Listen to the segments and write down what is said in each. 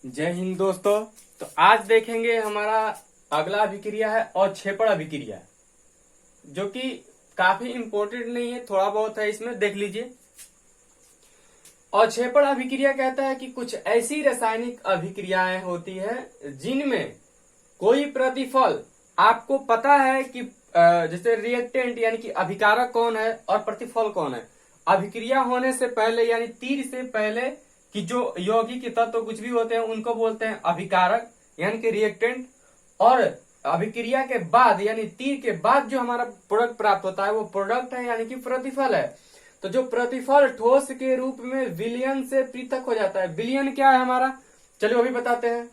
जय हिंद दोस्तों। तो आज देखेंगे हमारा अगला अभिक्रिया है अवक्षेपण अभिक्रिया, जो कि काफी इंपॉर्टेंट नहीं है, थोड़ा बहुत है, इसमें देख लीजिए। अवक्षेपण अभिक्रिया कहता है कि कुछ ऐसी रासायनिक अभिक्रियाएं होती है जिनमें कोई प्रतिफल आपको पता है कि जैसे रिएक्टेंट यानी कि अभिकारक कौन है और प्रतिफल कौन है। अभिक्रिया होने से पहले यानी तीर से पहले कि जो यौगिक तत्व कुछ भी होते हैं उनको बोलते हैं अभिकारक यानी कि रिएक्टेंट, और अभिक्रिया के बाद यानी तीर के बाद जो हमारा प्रोडक्ट प्राप्त होता है वो प्रोडक्ट है यानी कि प्रतिफल है। तो जो प्रतिफल ठोस के रूप में विलयन से पृथक हो जाता है। विलयन क्या है हमारा, चलिए वो भी बताते हैं।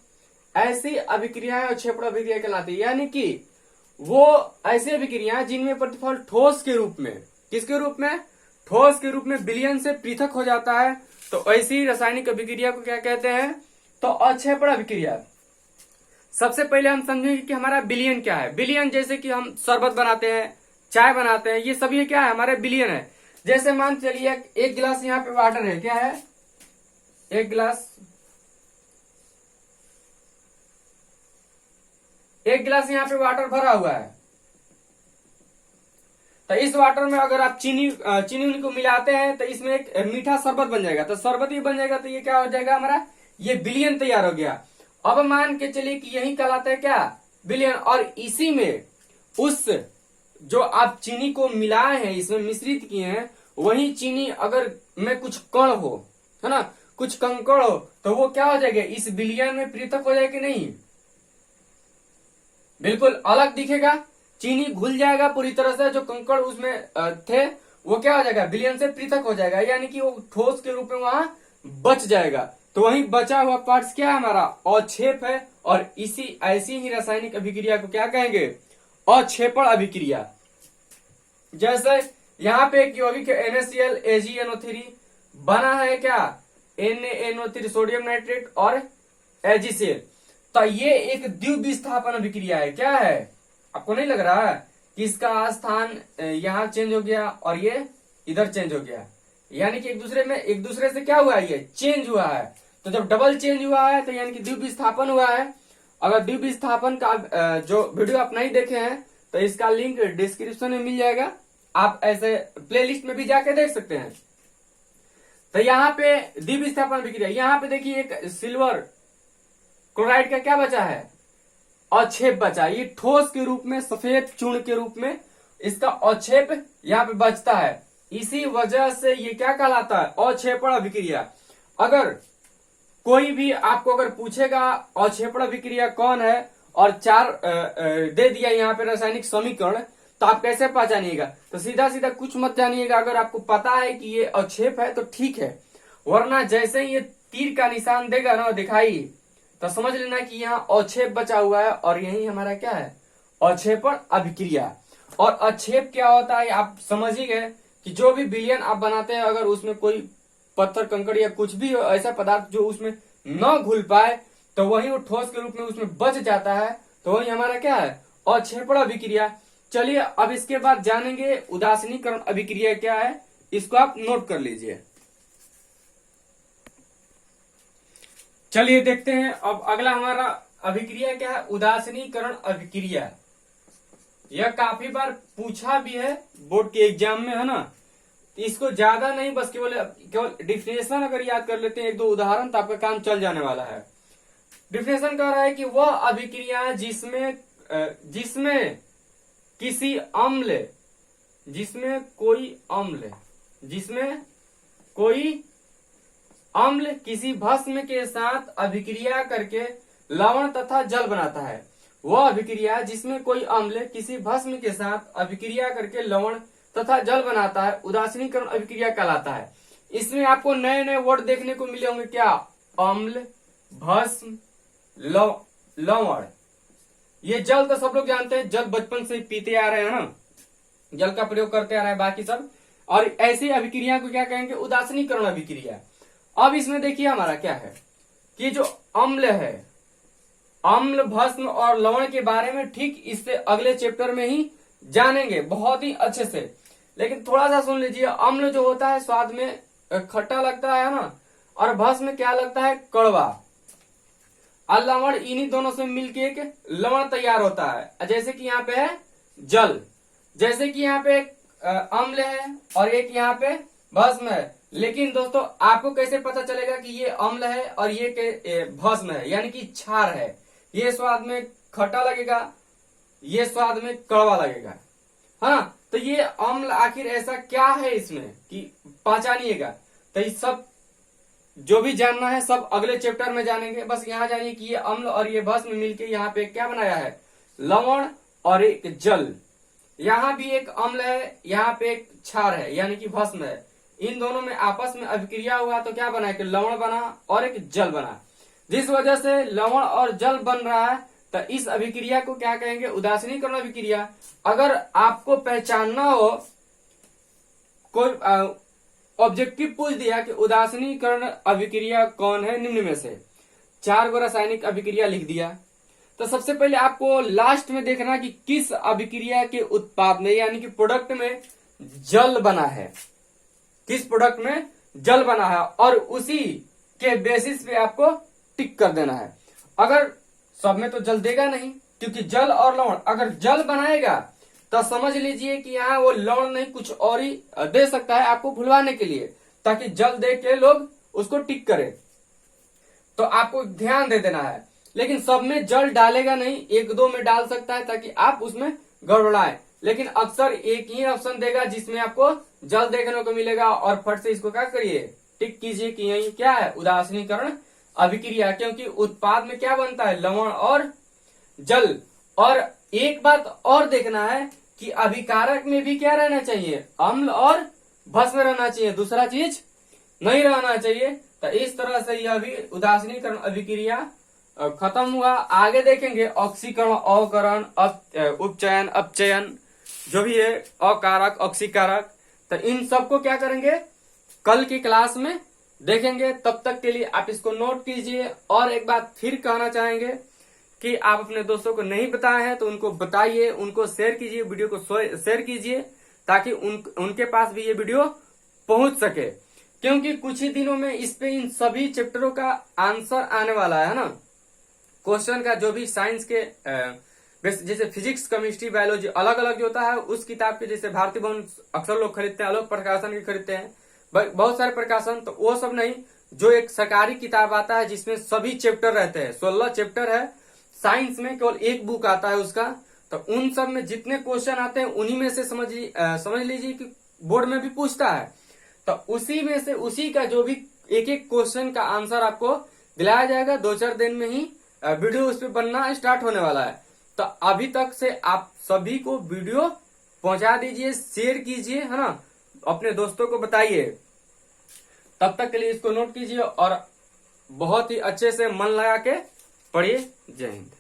ऐसी अभिक्रियाएं अवक्षेपण अभिक्रिया कहलाती है, यानी कि वो ऐसी अभिक्रियाएं जिनमें प्रतिफल ठोस के रूप में, किसके रूप में, ठोस के रूप में विलयन से पृथक हो जाता है। तो ऐसी रासायनिक अभिक्रिया को क्या कहते हैं, तो अवक्षेपण अभिक्रिया। सबसे पहले हम समझेंगे कि हमारा विलयन क्या है। विलयन जैसे कि हम शरबत बनाते हैं, चाय बनाते हैं, ये सभी क्या है, हमारे विलयन है। जैसे मान चलिए एक गिलास यहाँ पे वाटर है, क्या है, एक गिलास यहाँ पे वाटर भरा हुआ है। तो इस वाटर में अगर आप चीनी को मिलाते हैं तो इसमें एक मीठा शरबत बन जाएगा। तो शरबत ही बन जाएगा, तो ये क्या हो जाएगा, हमारा ये विलयन तैयार हो गया। अब मान के चलिए कि यही कहलाता है क्या, विलयन। और इसी में उस जो आप चीनी को मिलाए हैं, इसमें मिश्रित किए हैं, वही चीनी अगर में कुछ कण हो, है ना, कुछ कंकड़ हो, तो वो क्या हो जाएगा, इस विलयन में पृथक हो जाएगा। नहीं, बिल्कुल अलग दिखेगा, चीनी घुल जाएगा पूरी तरह से, जो कंकड़ उसमें थे वो क्या हो जाएगा, विलयन से पृथक हो जाएगा, यानी कि वो ठोस के रूप में वहां बच जाएगा। तो वही बचा हुआ पार्ट्स क्या है, हमारा अवक्षेप है। और इसी ऐसी ही रासायनिक अभिक्रिया को क्या कहेंगे, अवक्षेपण अभिक्रिया। जैसे यहाँ पे एक यौगिक NaCl AgNO3 बना है, क्या, NaNO3 सोडियम नाइट्रेट और AgCl। तो ये एक द्विविस्थापन अभिक्रिया है। क्या है, आपको नहीं लग रहा है कि इसका स्थान यहाँ चेंज हो गया और ये इधर चेंज हो गया, यानी कि एक दूसरे से क्या हुआ है, ये चेंज हुआ है। तो जब डबल चेंज हुआ है तो यानी कि द्विविस्थापन हुआ है। अगर द्विविस्थापन का जो वीडियो आप नहीं देखे हैं तो इसका लिंक डिस्क्रिप्शन में मिल जाएगा, आप ऐसे प्लेलिस्ट में भी जाके देख सकते हैं। तो यहाँ पे द्विविस्थापन अभिक्रिया, यहाँ पे देखिए एक सिल्वर क्लोराइड का क्या बचा है, अवक्षेप बचा। ये ठोस के रूप में, सफेद चूर्ण के रूप में इसका अवक्षेप यहाँ पे बचता है। इसी वजह से ये क्या कहलाता है, अवक्षेपण अभिक्रिया। अगर कोई भी आपको अगर पूछेगा अवक्षेपण अभिक्रिया कौन है और चार दे दिया यहाँ पे रासायनिक समीकरण, तो आप कैसे पहचानिएगा, तो सीधा सीधा कुछ मत जानिएगा। अगर आपको पता है कि ये अवक्षेप है तो ठीक है, वरना जैसे ही ये तीर का निशान देगा ना, दिखाई, तो समझ लेना कि यहाँ अवक्षेप बचा हुआ है और यही हमारा क्या है, अवक्षेपण अभिक्रिया। और अवक्षेप क्या होता है आप समझ ही गए कि जो भी विलयन आप बनाते हैं, अगर उसमें कोई पत्थर कंकड़ या कुछ भी ऐसा पदार्थ जो उसमें न घुल पाए, तो वही वो ठोस के रूप में उसमें बच जाता है, तो वही हमारा क्या है, अवक्षेपण अभिक्रिया। चलिए अब इसके बाद जानेंगे उदासीनीकरण अभिक्रिया क्या है, इसको आप नोट कर लीजिए। चलिए देखते हैं अब अगला हमारा अभिक्रिया क्या है, उदासीनीकरण अभिक्रिया। यह काफी बार पूछा भी है बोर्ड के एग्जाम में, है ना। इसको ज्यादा नहीं, बस केवल डिफिनेशन अगर याद कर लेते हैं, एक दो उदाहरण, तो आपका काम चल जाने वाला है। डिफिनेशन कह रहा है कि वह अभिक्रिया जिसमें किसी अम्ल, जिसमें कोई अम्ल किसी भस्म के साथ अभिक्रिया करके लवण तथा जल बनाता है। वह अभिक्रिया जिसमें कोई अम्ल किसी भस्म के साथ अभिक्रिया करके लवण तथा जल बनाता है, उदासीनीकरण अभिक्रिया कहलाता है। इसमें आपको नए नए वर्ड देखने को मिले होंगे, क्या, अम्ल, भस्म, लवण। ये जल तो सब लोग जानते हैं, जल बचपन से पीते आ रहे हैं ना, जल का प्रयोग करते आ रहे हैं बाकी सब। और ऐसी अभिक्रिया को क्या कहेंगे, उदासीनीकरण अभिक्रिया। अब इसमें देखिए हमारा क्या है कि जो अम्ल है, अम्ल, भस्म और लवण के बारे में ठीक इससे अगले चैप्टर में ही जानेंगे बहुत ही अच्छे से। लेकिन थोड़ा सा सुन लीजिए, अम्ल जो होता है स्वाद में खट्टा लगता है ना, और भस्म क्या लगता है, कड़वा। लवण इन्हीं दोनों से मिलके एक लवण तैयार होता है। जैसे कि यहाँ पे है जल, जैसे कि यहाँ पे एक अम्ल है और एक यहाँ पे भस्म है। लेकिन दोस्तों आपको कैसे पता चलेगा कि ये अम्ल है और ये भस्म है, यानी कि क्षार है। ये स्वाद में खट्टा लगेगा, ये स्वाद में कड़वा लगेगा, हाँ। तो ये अम्ल आखिर ऐसा क्या है इसमें कि पहचानिएगा। तो ये सब जो भी जानना है सब अगले चैप्टर में जानेंगे। बस यहाँ जानिए कि ये अम्ल और ये भस्म मिलके यहाँ पे क्या बनाया है, लवण और एक जल। यहाँ भी एक अम्ल है, यहाँ पे एक क्षार है यानी कि भस्म है। इन दोनों में आपस में अभिक्रिया हुआ तो क्या बना, कि लवण बना और एक जल बना। जिस वजह से लवण और जल बन रहा है तो इस अभिक्रिया को क्या कहेंगे, उदासीनीकरण अभिक्रिया। अगर आपको पहचानना हो, कोई ऑब्जेक्टिव पूछ दिया कि उदासीनीकरण अभिक्रिया कौन है निम्न में से, 4 गो रासायनिक अभिक्रिया लिख दिया, तो सबसे पहले आपको लास्ट में देखना कि किस अभिक्रिया के उत्पाद में यानी कि प्रोडक्ट में जल बना है, किस प्रोडक्ट में जल बना है, और उसी के बेसिस पे आपको टिक कर देना है। अगर सब में तो जल देगा नहीं, क्योंकि जल और लवण, अगर जल बनाएगा तो समझ लीजिए कि यहाँ वो लवण नहीं कुछ और ही दे सकता है आपको भुलवाने के लिए, ताकि जल दे के लोग उसको टिक करें। तो आपको ध्यान दे देना है। लेकिन सब में जल डालेगा नहीं, 1-2 में डाल सकता है ताकि आप उसमें गड़बड़ाएं। लेकिन अक्सर एक ही ऑप्शन देगा जिसमें आपको जल देखने को मिलेगा, और फट से इसको क्या करिए, टिक कीजिए कि यही क्या है, उदासीनीकरण अभिक्रिया। क्योंकि उत्पाद में क्या बनता है, लवण और जल। और एक बात और देखना है कि अभिकारक में भी क्या रहना चाहिए, अम्ल और भस्म रहना चाहिए, दूसरा चीज नहीं रहना चाहिए। तो इस तरह से यह भी उदासीनीकरण अभिक्रिया खत्म हुआ। आगे देखेंगे ऑक्सीकरण, अवकरण, उपचयन, अपचयन, जो भी है, अकारक, ऑक्सीकारक। तो इन सबको क्या करेंगे, कल की क्लास में देखेंगे। तब तक के लिए आप इसको नोट कीजिए। और एक बात फिर कहना चाहेंगे कि आप अपने दोस्तों को नहीं बताए हैं तो उनको बताइए, उनको शेयर कीजिए, वीडियो को शेयर कीजिए, ताकि उनके पास भी ये वीडियो पहुंच सके। क्योंकि कुछ ही दिनों में इस पे इन सभी चैप्टरों का आंसर आने वाला है ना, क्वेश्चन का। जो भी साइंस के जैसे फिजिक्स, केमिस्ट्री, बायोलॉजी अलग अलग जो होता है, उस किताब के जैसे भारतीय भवन अक्सर लोग खरीदते हैं, अलग प्रकाशन के खरीदते हैं, बहुत सारे प्रकाशन। तो वो सब नहीं, जो एक सरकारी किताब आता है जिसमें सभी चैप्टर रहते हैं, 16 चैप्टर है। साइंस में केवल एक बुक आता है उसका। तो उन सब में जितने क्वेश्चन आते हैं उन्हीं में से समझ लीजिए कि बोर्ड में भी पूछता है। तो उसी में से उसी का जो भी एक एक क्वेश्चन का आंसर आपको दिलाया जाएगा। 2-4 दिन में ही वीडियो उस पर बनना स्टार्ट होने वाला है। तो अभी तक से आप सभी को वीडियो पहुंचा दीजिए, शेयर कीजिए, है ना, अपने दोस्तों को बताइए। तब तक के लिए इसको नोट कीजिए और बहुत ही अच्छे से मन लगा के पढ़िए। जय हिंद।